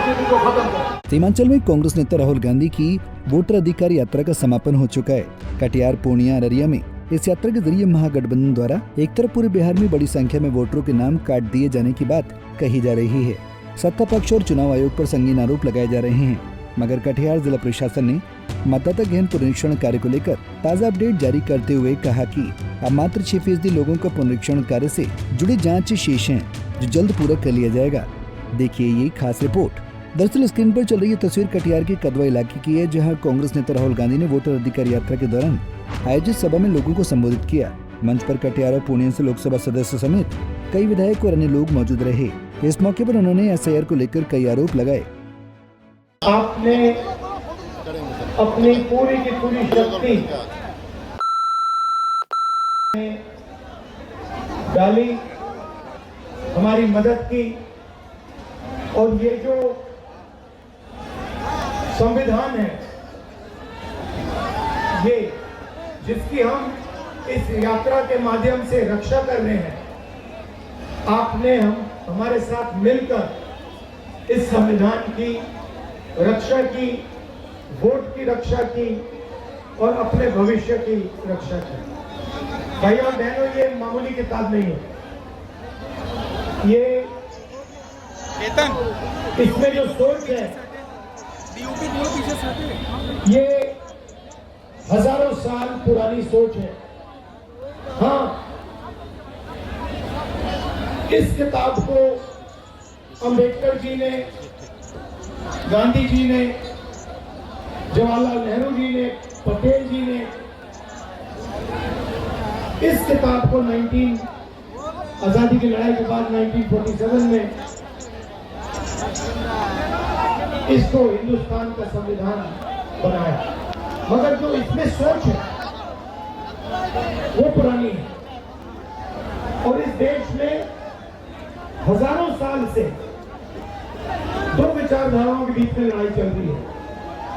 राजनीति को खत्म करें। सीमांचल में कांग्रेस नेता राहुल गांधी की वोटर अधिकार यात्रा का समापन हो चुका है। कटिहार, पूर्णिया, अररिया में इस यात्रा के जरिए महागठबंधन द्वारा एक तरफ पूरे बिहार में बड़ी संख्या में वोटरों के नाम काट दिए जाने की बात कही जा रही है। सत्ता पक्ष और चुनाव आयोग पर संगीन आरोप लगाए जा रहे हैं, मगर कटिहार जिला प्रशासन ने मतदाता गहन पुनरीक्षण कार्य को लेकर ताज़ा अपडेट जारी करते हुए कहा कि अब मात्र 6% लोगों का पुनरीक्षण कार्य से जुड़ी जांच शेष है, जो जल्द पूरा कर लिया जाएगा। देखिए ये खास रिपोर्ट। दरअसल स्क्रीन पर चल रही है तस्वीर कटिहार के कदवा इलाके की है, जहां कांग्रेस नेता राहुल गांधी ने वोटर अधिकार यात्रा के दौरान आयोजित सभा में लोगों को संबोधित किया। मंच पर कटिहार और पूर्णिया से लोकसभा सदस्य समेत कई विधायक और अन्य लोग मौजूद रहे। इस मौके पर उन्होंने एसआईआर को लेकर कई आरोप लगाए। आपने अपनी पूरी की पूरी शक्ति डाली, हमारी मदद की, और ये जो संविधान है, ये जिसकी हम इस यात्रा के माध्यम से रक्षा कर रहे हैं, आपने हमारे साथ मिलकर इस संविधान की रक्षा की, वोट की रक्षा की और अपने भविष्य की रक्षा की। भाई और बहनों, ये मामूली किताब नहीं है। ये इसमें जो सोच है, ये हजारों साल पुरानी सोच है। हाँ, इस किताब को अंबेडकर जी ने, गांधी जी ने, जवाहरलाल नेहरू जी ने, पटेल जी ने इस किताब को आजादी की लड़ाई के बाद 1947 में इसको हिंदुस्तान का संविधान बनाया, मगर जो इसमें सोच है वो पुरानी है। और इस देश में हजारों साल से दो विचारधाराओं के बीच में लड़ाई चल रही है।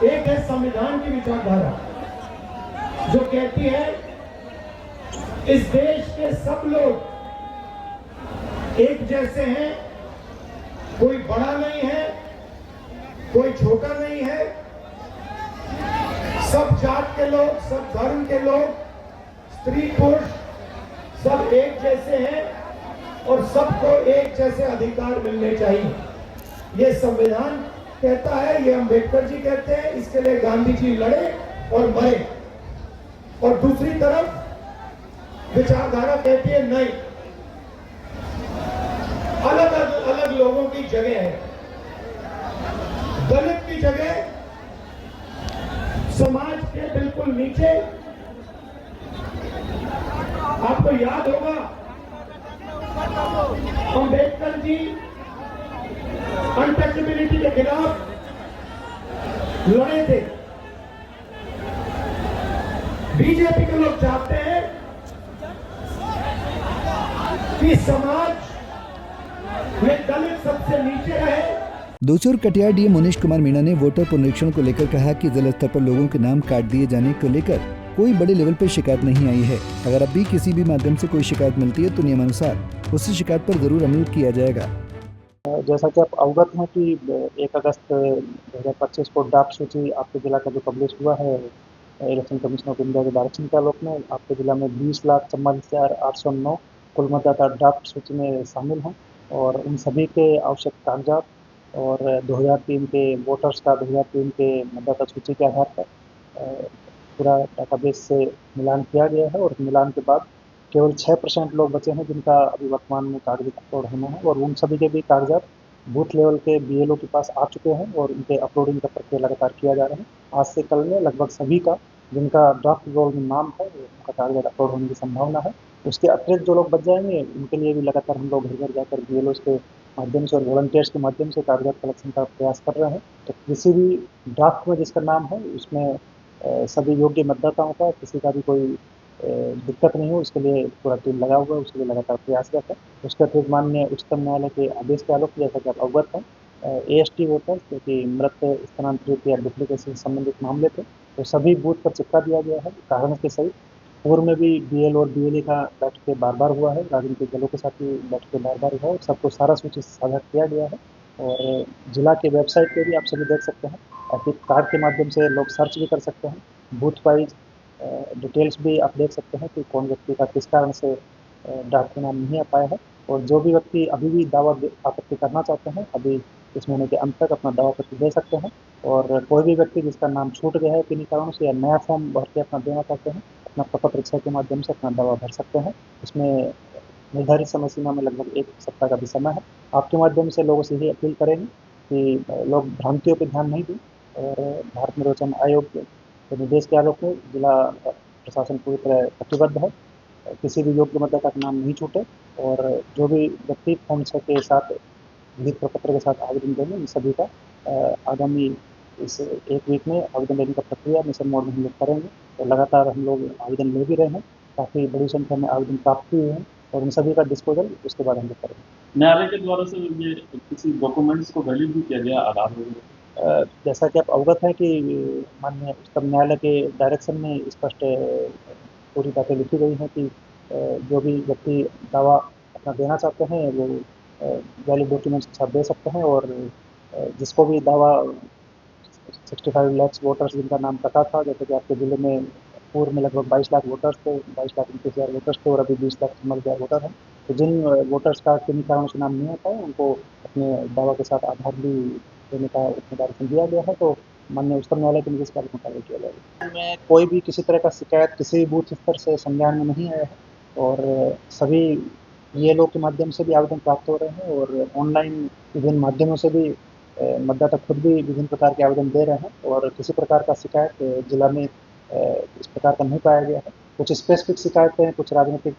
एक है संविधान की विचारधारा, जो कहती है इस देश के सब लोग एक जैसे हैं, कोई बड़ा नहीं है, कोई छोटा नहीं है, सब जात के लोग, सब धर्म के लोग, स्त्री पुरुष सब एक जैसे हैं और सबको एक जैसे अधिकार मिलने चाहिए। ये संविधान कहता है, ये अंबेडकर जी कहते हैं, इसके लिए गांधी जी लड़े और मरे। और दूसरी तरफ विचारधारा कहती है नहीं, अलग अलग लोगों की जगह है। दलित की जगह समाज के बिल्कुल नीचे, आपको याद होगा अंबेडकर जी अनटचेबिलिटी के खिलाफ लड़े थे। बीजेपी के लोग चाहते हैं कि समाज में दलित सबसे नीचे रहे। दूसरी ओर कटिहार डीएम मनीष कुमार मीणा ने वोटर पुनरीक्षण को लेकर कहा कि जिला स्तर पर लोगों के नाम काट दिए जाने को लेकर कोई बड़े लेवल पर शिकायत नहीं आई है। अगर अब भी किसी भी माध्यम से कोई शिकायत मिलती है तो नियमानुसार उस शिकायत पर जरूर अमल किया जाएगा। जैसा कि आप अवगत हैं कि 1 अगस्त 2025 को ड्राफ्ट सूची आपके जिला का जो पब्लिश हुआ है इलेक्शन कमीशन ऑफ इंडिया के डायरेक्शन के आलोक में, आपके जिला में 20,44,809 कुल मतदाता ड्राफ्ट सूची में शामिल हैं और उन सभी के आवश्यक कागजात और 2003 के वोटर्स का 2003 के मतदाता सूची के आधार पर पूरा डाटाबेस से मिलान किया गया है। और मिलान के बाद केवल 6% लोग बचे हैं जिनका अभी वर्तमान में कागजात अपलोड होना है, और उन सभी के भी कागजात बूथ लेवल के BLO के पास आ चुके हैं और उनके अपलोडिंग का प्रक्रिया लगातार किया जा रहा है। आज से कल में लगभग सभी का, जिनका ड्राफ्ट रोल में नाम है, उनका कागजात अपलोड होने की संभावना है। उसके अतिरिक्त जो लोग बच जाएंगे उनके लिए भी लगातार हम लोग घर घर जाकर BLOs के माध्यम से और वॉलंटियर्स के माध्यम से कागजात कलेक्शन का प्रयास कर रहे हैं। तो किसी भी ड्राफ्ट में जिसका नाम है उसमें सभी योग्य मतदाताओं का किसी का भी कोई दिक्कत नहीं हो, उसके लिए पूरा टीम लगा हुआ है, उसके लिए लगातार प्रयासरत है। उसके अतिरिक्त माननीय उच्चतम न्यायालय के आदेश के आलोक जैसा कि आप अवगत हैं, AST वोटर्स क्योंकि मृत, स्थानांतरित या डुप्लीकेशन से संबंधित मामले थे, तो सभी बूथ पर चिपका दिया गया है कारण के सहित। पूर्व में भी BL और BLA का बैठकें बार-बार हुआ है, राजनीतिक दलों के साथ भी बैठकें बार-बार हुआ है, सबको सारा सूची साझा किया गया है और जिला के वेबसाइट पे भी आप सभी देख सकते हैं। एपिक कार्ड के माध्यम से लोग सर्च भी कर सकते हैं। बूथ वाइज डिटेल्स भी आप देख सकते हैं कि कौन व्यक्ति का किस कारण से ड्राफ्ट के नाम नहीं आ पाया है। और जो भी व्यक्ति अभी भी दावा आपत्ति करना चाहते हैं, अभी इस महीने के अंत तक अपना दावा आपत्ति दे सकते हैं। और कोई भी व्यक्ति जिसका नाम छूट गया है किन्हीं कारणों से, या नया फॉर्म भर के अपना देना चाहते हैं, अपना प्रपत्र इच्छा के माध्यम से अपना दावा भर सकते हैं। इसमें निर्धारित समय सीमा में लगभग 1 सप्ताह का भी समय है। आपके माध्यम से लोगों से यही अपील करेंगे कि लोग भ्रांतियों पे ध्यान नहीं दें, और भारत निर्वाचन आयोग के निर्देश के आलोक में जिला प्रशासन पूरी तरह प्रतिबद्ध है। किसी भी योग्य मतदाता का नाम नहीं छूटे, और जो भी व्यक्ति फॉर्म 6 के साथ लिखित प्रपत्र के साथ आवेदन देंगे, इन सभी का आगामी इस 1 वीक में आवेदन लेने का प्रक्रिया मिशन मोड में हम लोग करेंगे। तो लगातार हम लोग आवेदन ले भी रहे हैं, काफ़ी बड़ी संख्या में आवेदन प्राप्त हुए हैं, और उन सभी का डिस्पोजल उसके बाद हम लोग करेंगे। न्यायालय के द्वारा से ये किसी डॉक्यूमेंट्स को वैलिड भी किया गया आधार वगैरह? जैसा कि आप अवगत हैं कि माननीय उच्चतम न्यायालय के डायरेक्शन में स्पष्ट पूरी बातें लिखी गई हैं कि जो भी व्यक्ति दावा अपना देना चाहते हैं वो वैलिड डॉक्यूमेंट्स के साथ दे सकते हैं। और जिसको भी दावा 65 लाख वोटर्स जिनका नाम कटा था, जैसे कि आपके ज़िले में पूर्व में लगभग 22 लाख वोटर्स थे, 22,29,000 वोटर्स थे, और अभी 20,54,000 वोटर हैं। तो जिन वोटर्स का किन्हीं कारणों से नाम नहीं आता है, उनको अपने दावा के साथ आधार भी देने का उसमें डायरेक्शन दिया गया है। तो माननीय उच्चतम न्यायालय के निर्देश पर कार्य किया जाएगा। में कोई भी किसी तरह का शिकायत किसी भी बूथ स्तर से संज्ञान में नहीं आया है, और सभी BLO के माध्यम से भी आवेदन प्राप्त हो रहे हैं, और ऑनलाइन विभिन्न माध्यमों से भी मतदाता खुद भी विभिन्न प्रकार के आवेदन दे रहे हैं, और किसी प्रकार का शिकायत जिला में इस प्रकार का नहीं पाया गया है। कुछ स्पेसिफिक शिकायतें कुछ राजनीतिक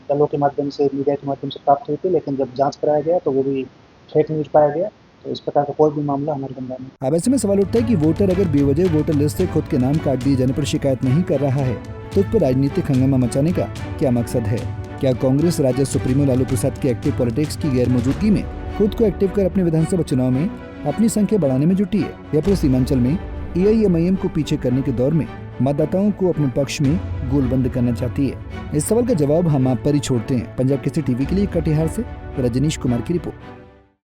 दलों के माध्यम से, मीडिया के माध्यम से प्राप्त हुई थी, लेकिन जब जांच कराया गया तो वो भी फेक न्यूज़ पाया गया। तो इस प्रकार का कोई भी मामला हमारे गंगा में। अब ऐसे में सवाल उठता है कि वोटर अगर बेवजह वोटर लिस्ट से खुद के नाम काट दिए जाने पर शिकायत नहीं कर रहा है, तो उस पर राजनीतिक हंगामा मचाने का क्या मकसद है? क्या कांग्रेस राज्य सुप्रीमो लालू प्रसाद के एक्टिव पॉलिटिक्स की गैर मौजूदगी में खुद को एक्टिव कर अपने विधानसभा चुनाव में अपनी संख्या बढ़ाने में जुटी है, या फिर सीमांचल में AIMIM को पीछे करने के दौर में मतदाताओं को अपने पक्ष में गोलबंद करना चाहती है? इस सवाल का जवाब हम आप पर ही छोड़ते हैं। पंजाब केसरी टीवी के लिए कटिहार से रजनीश कुमार की रिपोर्ट।